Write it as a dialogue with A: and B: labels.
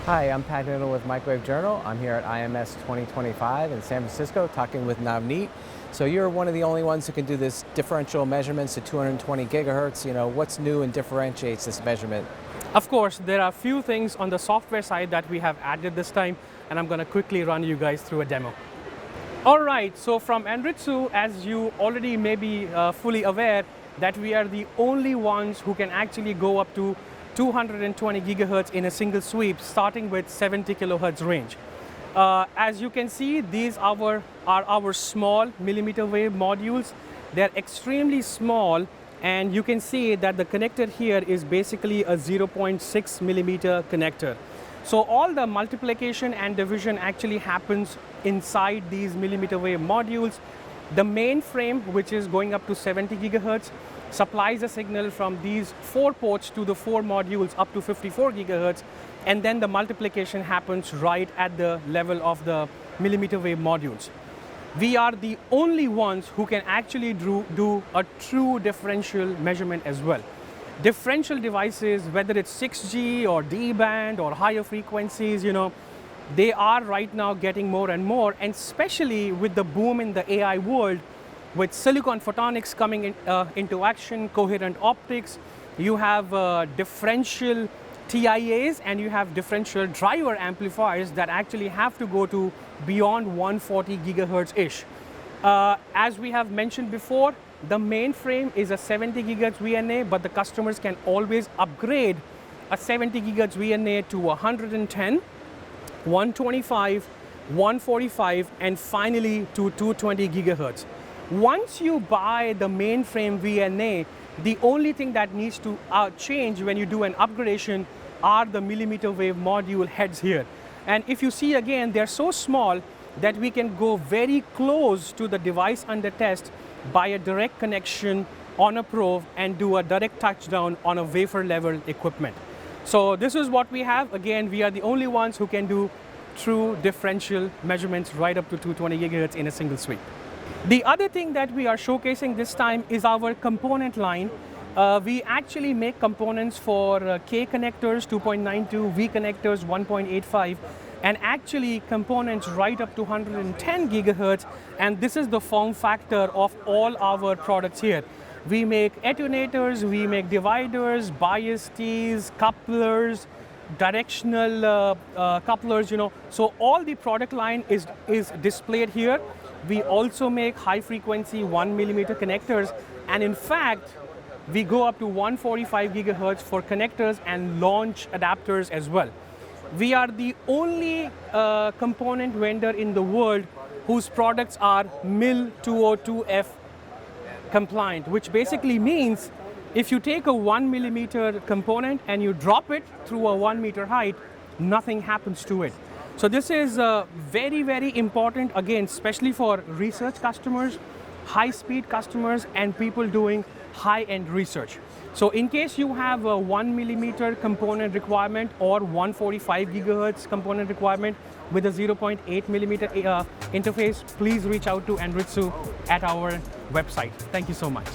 A: Hi, I'm Pat Noodle with Microwave Journal. I'm here at IMS 2025 in San Francisco talking with Navneet. So you're one of the only ones who can do this differential measurements to 220 gigahertz. What's new and differentiates this measurement?
B: Of course, there are a few things on the software side that we have added this time, and I'm going to quickly run you guys through a demo. All right, so from Anritsu, as you already may be fully aware, that we are the only ones who can actually go up to 220 gigahertz in a single sweep, starting with 70 kilohertz range. As you can see, these are our small millimeter wave modules. They're extremely small, and you can see that the connector here is basically a 0.6 millimeter connector. So all the multiplication and division actually happens inside these millimeter wave modules. The main frame, which is going up to 70 gigahertz, supplies a signal from these 4 ports to the 4 modules up to 54 gigahertz, and then the multiplication happens right at the level of the millimeter wave modules. We are the only ones who can actually do a true differential measurement as well. Differential devices, whether it's 6G or D-band or higher frequencies, they are right now getting more and more, and especially with the boom in the AI world, with silicon photonics coming into action, coherent optics, you have differential TIAs and you have differential driver amplifiers that actually have to go to beyond 140 gigahertz-ish. As we have mentioned before, the mainframe is a 70 gigahertz VNA, but the customers can always upgrade a 70 gigahertz VNA to 110, 125, 145, and finally to 220 gigahertz. Once you buy the mainframe VNA, the only thing that needs to change when you do an upgradation are the millimeter wave module heads here. And if you see again, they're so small that we can go very close to the device under test by a direct connection on a probe and do a direct touchdown on a wafer level equipment. So this is what we have. Again, we are the only ones who can do true differential measurements right up to 220 gigahertz in a single sweep. The other thing that we are showcasing this time is our component line. We actually make components for K connectors 2.92, V connectors 1.85, and actually components right up to 110 gigahertz, and this is the form factor of all our products here. We make attenuators, we make dividers, bias tees, couplers, directional couplers, So all the product line is displayed here. We also make high frequency 1 millimeter connectors, and in fact, we go up to 145 gigahertz for connectors and launch adapters as well. We are the only component vendor in the world whose products are MIL 202F compliant, which basically means if you take a 1 millimeter component and you drop it through a 1 meter height, nothing happens to it. So this is very, very important, again, especially for research customers, high-speed customers, and people doing high-end research. So in case you have a 1 millimeter component requirement or 145 gigahertz component requirement with a 0.8 millimeter interface, please reach out to Anritsu at our website. Thank you so much.